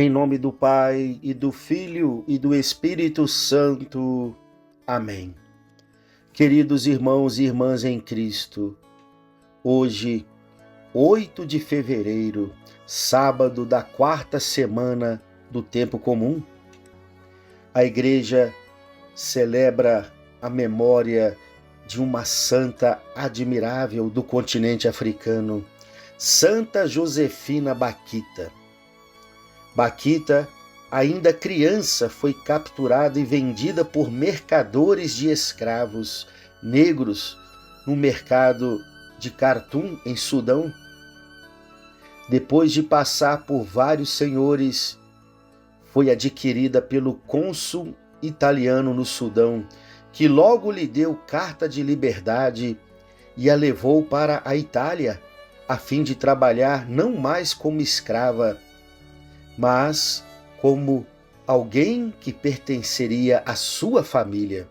Em nome do Pai, e do Filho, e do Espírito Santo. Amém. Queridos irmãos e irmãs em Cristo, hoje, 8 de fevereiro, sábado da quarta semana do tempo comum, a Igreja celebra a memória de uma santa admirável do continente africano, Santa Josefina Baquita. Baquita, ainda criança, foi capturada e vendida por mercadores de escravos negros no mercado de Khartoum, em Sudão. Depois de passar por vários senhores, foi adquirida pelo cônsul italiano no Sudão, que logo lhe deu carta de liberdade e a levou para a Itália, a fim de trabalhar não mais como escrava, mas como alguém que pertenceria à sua família.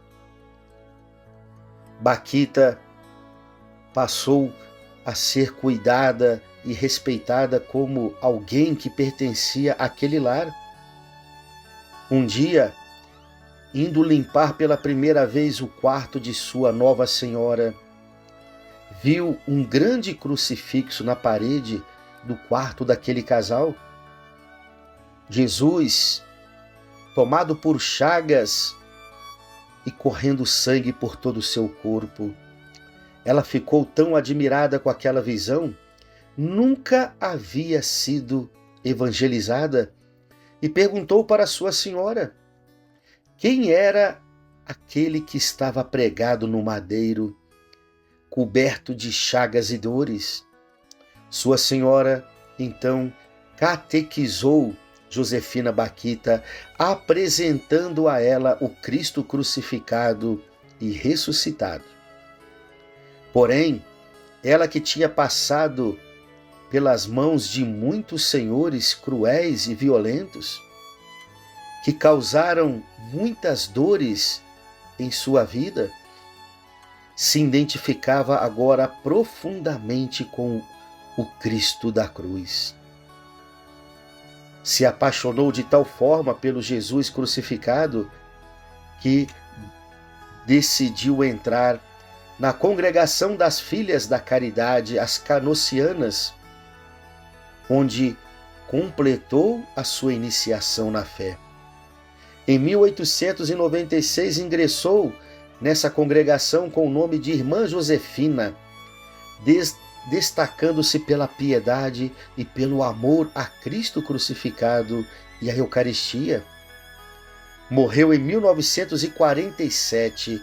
Baquita passou a ser cuidada e respeitada como alguém que pertencia àquele lar. Um dia, indo limpar pela primeira vez o quarto de sua nova senhora, viu um grande crucifixo na parede do quarto daquele casal. Jesus, tomado por chagas e correndo sangue por todo o seu corpo. Ela ficou tão admirada com aquela visão, nunca havia sido evangelizada, e perguntou para sua senhora quem era aquele que estava pregado no madeiro, coberto de chagas e dores. Sua senhora, então, catequizou Josefina Baquita, apresentando a ela o Cristo crucificado e ressuscitado. Porém, ela que tinha passado pelas mãos de muitos senhores cruéis e violentos, que causaram muitas dores em sua vida, se identificava agora profundamente com o Cristo da cruz. Se apaixonou de tal forma pelo Jesus crucificado que decidiu entrar na congregação das Filhas da Caridade, as Canossianas, onde completou a sua iniciação na fé. Em 1896 ingressou nessa congregação com o nome de Irmã Josefina, destacando-se pela piedade e pelo amor a Cristo crucificado e a Eucaristia. Morreu em 1947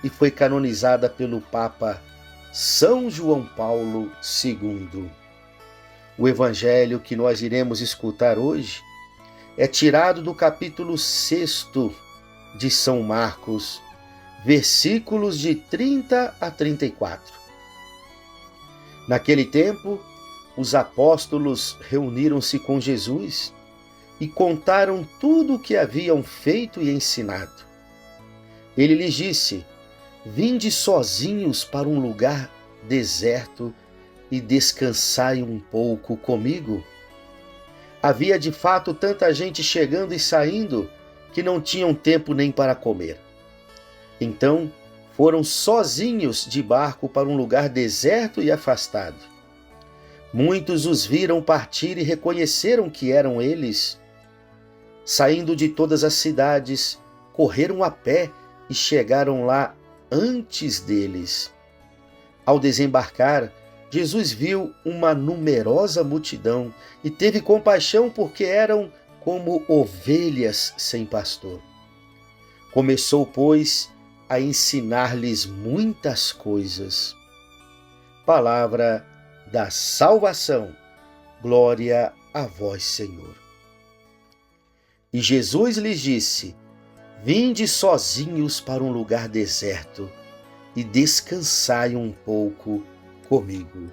e foi canonizada pelo Papa São João Paulo II. O evangelho que nós iremos escutar hoje é tirado do capítulo 6 de São Marcos, versículos de 30 a 34. Naquele tempo, os apóstolos reuniram-se com Jesus e contaram tudo o que haviam feito e ensinado. Ele lhes disse: "Vinde sozinhos para um lugar deserto e descansai um pouco comigo." Havia de fato tanta gente chegando e saindo que não tinham tempo nem para comer. Então, foram sozinhos de barco para um lugar deserto e afastado. Muitos os viram partir e reconheceram que eram eles. Saindo de todas as cidades, correram a pé e chegaram lá antes deles. Ao desembarcar, Jesus viu uma numerosa multidão e teve compaixão porque eram como ovelhas sem pastor. Começou, pois, a ensinar-lhes muitas coisas. Palavra da salvação. Glória a vós, Senhor. E Jesus lhes disse: "Vinde sozinhos para um lugar deserto e descansai um pouco comigo."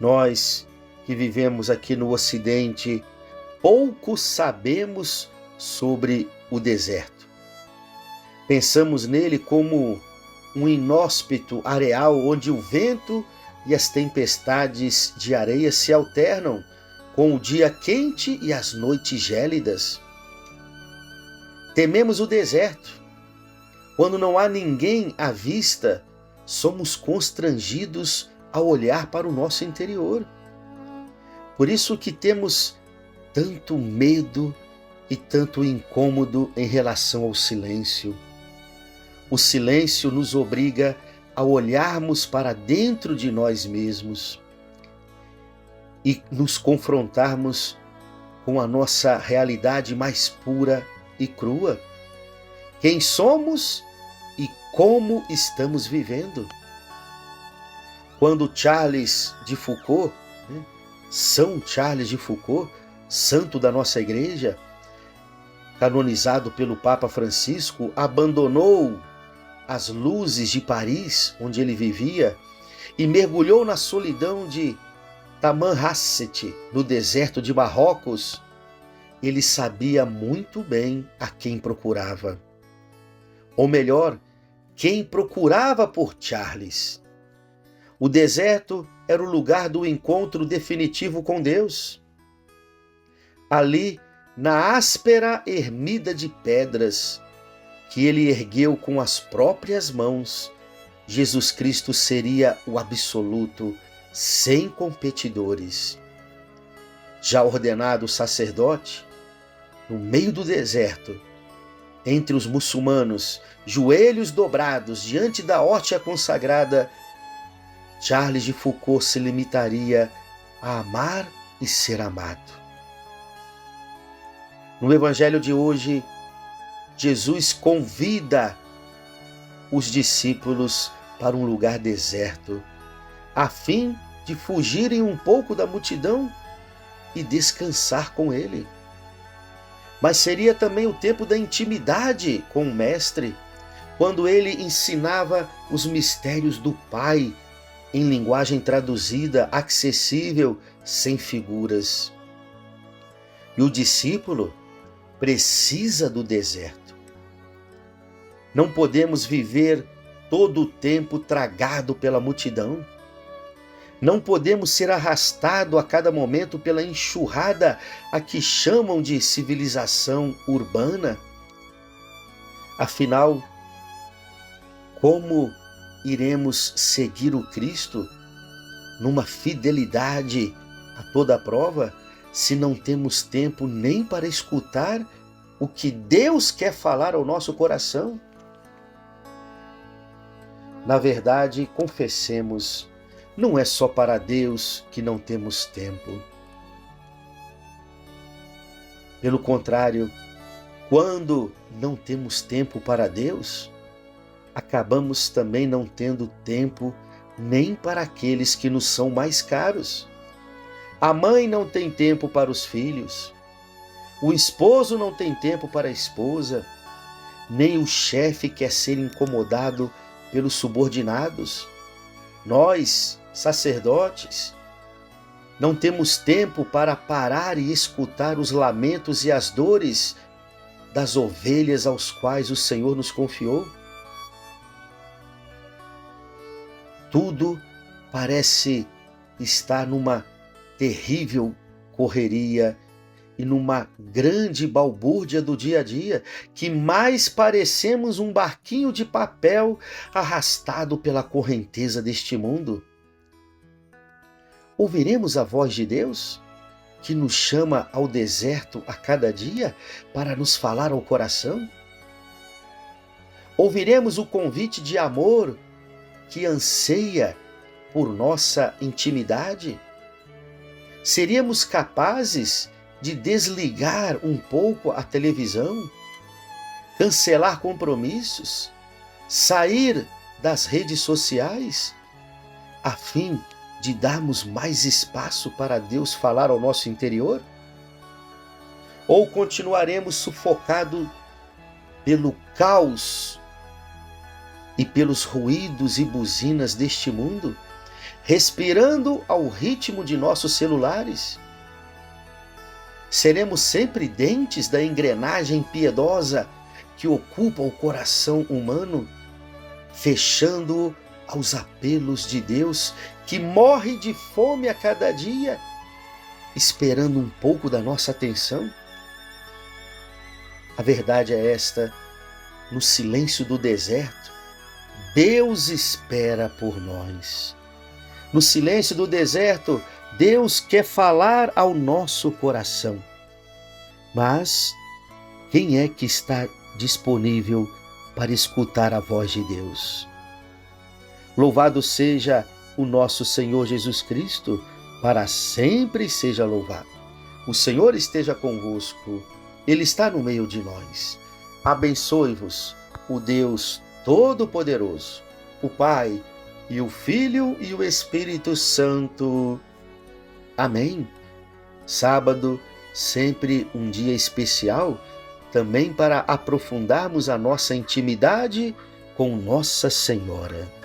Nós que vivemos aqui no Ocidente, pouco sabemos sobre o deserto. Pensamos nele como um inóspito areal onde o vento e as tempestades de areia se alternam com o dia quente e as noites gélidas. Tememos o deserto. Quando não há ninguém à vista, somos constrangidos a olhar para o nosso interior. Por isso que temos tanto medo e tanto incômodo em relação ao silêncio. O silêncio nos obriga a olharmos para dentro de nós mesmos e nos confrontarmos com a nossa realidade mais pura e crua. Quem somos e como estamos vivendo. Quando Charles de Foucault, São Charles de Foucault, santo da nossa igreja, canonizado pelo Papa Francisco, abandonou as luzes de Paris, onde ele vivia, e mergulhou na solidão de Tamanrasset, no deserto de Marrocos, ele sabia muito bem a quem procurava. Ou melhor, quem procurava por Charles. O deserto era o lugar do encontro definitivo com Deus. Ali, na áspera ermida de pedras que ele ergueu com as próprias mãos, Jesus Cristo seria o absoluto, sem competidores. Já ordenado sacerdote, no meio do deserto, entre os muçulmanos, joelhos dobrados diante da hóstia consagrada, Charles de Foucault se limitaria a amar e ser amado. No Evangelho de hoje, Jesus convida os discípulos para um lugar deserto, a fim de fugirem um pouco da multidão e descansar com ele. Mas seria também o tempo da intimidade com o Mestre, quando ele ensinava os mistérios do Pai, em linguagem traduzida, acessível, sem figuras. E o discípulo precisa do deserto. Não podemos viver todo o tempo tragado pela multidão. Não podemos ser arrastados a cada momento pela enxurrada a que chamam de civilização urbana. Afinal, como iremos seguir o Cristo numa fidelidade a toda a prova, se não temos tempo nem para escutar o que Deus quer falar ao nosso coração? Na verdade, confessemos, não é só para Deus que não temos tempo. Pelo contrário, quando não temos tempo para Deus, acabamos também não tendo tempo nem para aqueles que nos são mais caros. A mãe não tem tempo para os filhos, o esposo não tem tempo para a esposa, nem o chefe quer ser incomodado pelos subordinados. Nós, sacerdotes, não temos tempo para parar e escutar os lamentos e as dores das ovelhas aos quais o Senhor nos confiou. Tudo parece estar numa terrível correria e numa grande balbúrdia do dia a dia, que mais parecemos um barquinho de papel arrastado pela correnteza deste mundo. Ouviremos a voz de Deus, que nos chama ao deserto a cada dia para nos falar ao coração? Ouviremos o convite de amor que anseia por nossa intimidade? Seríamos capazes de desligar um pouco a televisão, cancelar compromissos, sair das redes sociais, a fim de darmos mais espaço para Deus falar ao nosso interior? Ou continuaremos sufocados pelo caos e pelos ruídos e buzinas deste mundo, respirando ao ritmo de nossos celulares? Seremos sempre dentes da engrenagem piedosa que ocupa o coração humano, fechando-o aos apelos de Deus, que morre de fome a cada dia esperando um pouco da nossa atenção? A verdade é esta: no silêncio do deserto, Deus espera por nós. No silêncio do deserto, Deus quer falar ao nosso coração. Mas quem é que está disponível para escutar a voz de Deus? Louvado seja o nosso Senhor Jesus Cristo, para sempre seja louvado. O Senhor esteja convosco, Ele está no meio de nós. Abençoe-vos o Deus Todo-Poderoso, o Pai, e o Filho e o Espírito Santo. Amém. Sábado, sempre um dia especial, também para aprofundarmos a nossa intimidade com Nossa Senhora.